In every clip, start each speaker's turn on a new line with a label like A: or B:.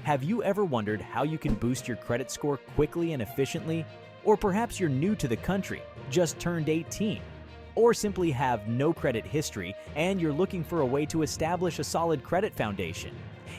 A: Have you ever wondered how you can boost your credit score quickly and efficiently? Or perhaps you're new to the country, just turned 18, or simply have no credit history and you're looking for a way to establish a solid credit foundation.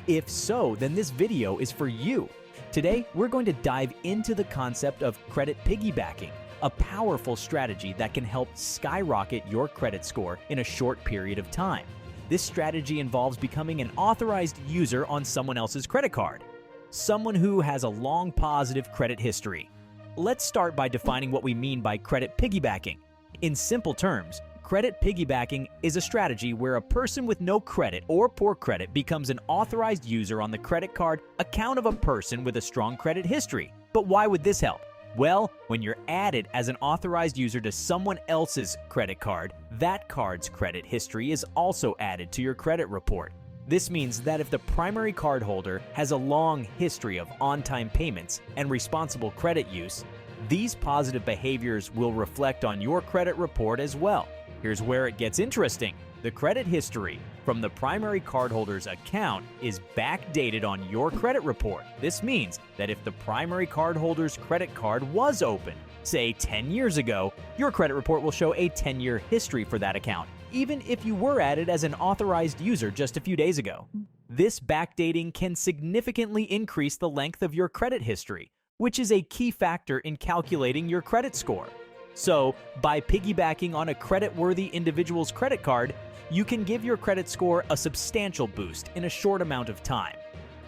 A: If so, then this video is for you. Today, we're going to dive into the concept of credit piggybacking, a powerful strategy that can help skyrocket your credit score in a short period of time. This strategy involves becoming an authorized user on someone else's credit card, someone who has a long positive credit history. Let's start by defining what we mean by credit piggybacking. In simple terms, credit piggybacking is a strategy where a person with no credit or poor credit becomes an authorized user on the credit card account of a person with a strong credit history. But why would this help? Well, when you're added as an authorized user to someone else's credit card, that card's credit history is also added to your credit report. This means that if the primary cardholder has a long history of on-time payments and responsible credit use, these positive behaviors will reflect on your credit report as well. Here's where it gets interesting. The credit history from the primary cardholder's account is backdated on your credit report. This means that if the primary cardholder's credit card was opened, say 10 years ago, your credit report will show a 10-year history for that account, even if you were added as an authorized user just a few days ago. This backdating can significantly increase the length of your credit history, which is a key factor in calculating your credit score. So, by piggybacking on a credit-worthy individual's credit card, you can give your credit score a substantial boost in a short amount of time.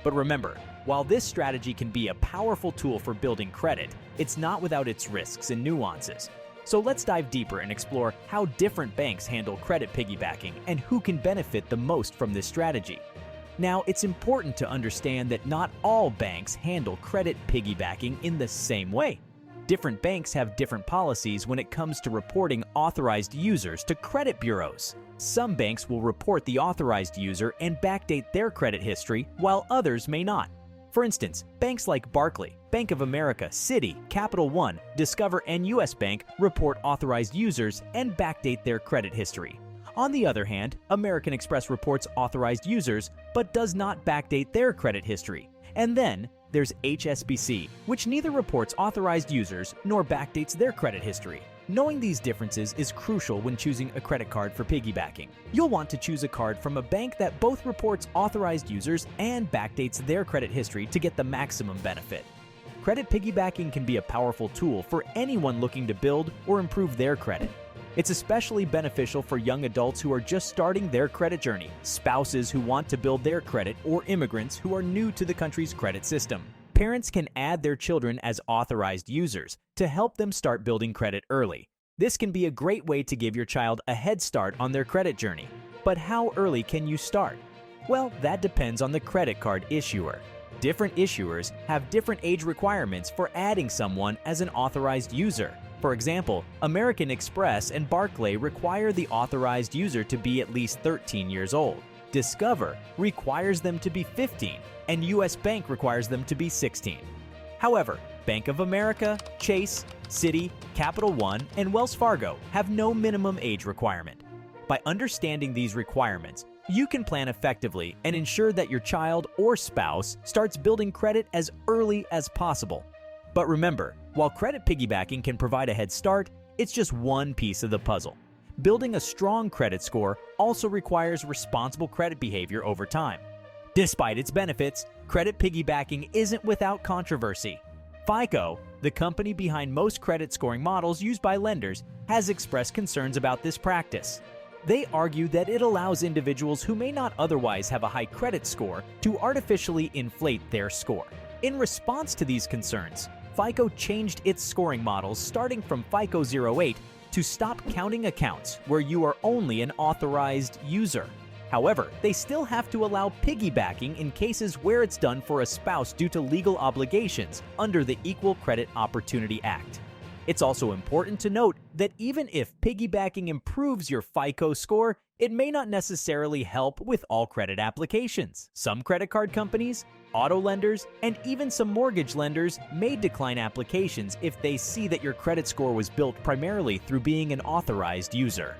A: But remember, while this strategy can be a powerful tool for building credit, it's not without its risks and nuances. So let's dive deeper and explore how different banks handle credit piggybacking and who can benefit the most from this strategy. Now, it's important to understand that not all banks handle credit piggybacking in the same way. Different banks have different policies when it comes to reporting authorized users to credit bureaus. Some banks will report the authorized user and backdate their credit history, while others may not. For instance, banks like Barclays, Bank of America, Citi, Capital One, Discover, and US Bank report authorized users and backdate their credit history. On the other hand, American Express reports authorized users but does not backdate their credit history. And then there's HSBC, which neither reports authorized users nor backdates their credit history. Knowing these differences is crucial when choosing a credit card for piggybacking. You'll want to choose a card from a bank that both reports authorized users and backdates their credit history to get the maximum benefit. Credit piggybacking can be a powerful tool for anyone looking to build or improve their credit. It's especially beneficial for young adults who are just starting their credit journey, spouses who want to build their credit, or immigrants who are new to the country's credit system. Parents can add their children as authorized users to help them start building credit early. This can be a great way to give your child a head start on their credit journey. But how early can you start? Well, that depends on the credit card issuer. Different issuers have different age requirements for adding someone as an authorized user. For example, American Express and Barclays require the authorized user to be at least 13 years old. Discover requires them to be 15, and US Bank requires them to be 16. However, Bank of America, Chase, Citi, Capital One, and Wells Fargo have no minimum age requirement. By understanding these requirements, you can plan effectively and ensure that your child or spouse starts building credit as early as possible. But remember, while credit piggybacking can provide a head start, it's just one piece of the puzzle. Building a strong credit score also requires responsible credit behavior over time. Despite its benefits, credit piggybacking isn't without controversy. FICO, the company behind most credit scoring models used by lenders, has expressed concerns about this practice. They argue that it allows individuals who may not otherwise have a high credit score to artificially inflate their score. In response to these concerns, FICO changed its scoring models starting from FICO 08 to stop counting accounts where you are only an authorized user. However, they still have to allow piggybacking in cases where it's done for a spouse due to legal obligations under the Equal Credit Opportunity Act. It's also important to note that even if piggybacking improves your FICO score, it may not necessarily help with all credit applications. Some credit card companies, auto lenders, and even some mortgage lenders may decline applications if they see that your credit score was built primarily through being an authorized user.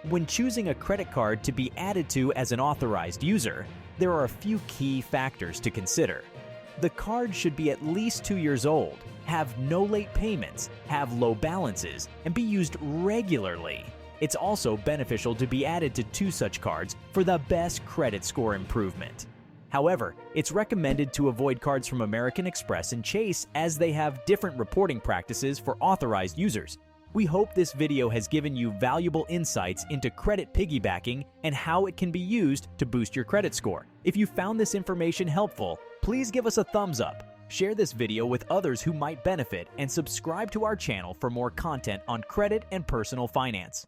A: When choosing a credit card to be added to as an authorized user, there are a few key factors to consider. The card should be at least 2 years old, have no late payments, have low balances, and be used regularly. It's also beneficial to be added to 2 such cards for the best credit score improvement. However, it's recommended to avoid cards from American Express and Chase as they have different reporting practices for authorized users. We hope this video has given you valuable insights into credit piggybacking and how it can be used to boost your credit score. If you found this information helpful, please give us a thumbs up, share this video with others who might benefit, and subscribe to our channel for more content on credit and personal finance.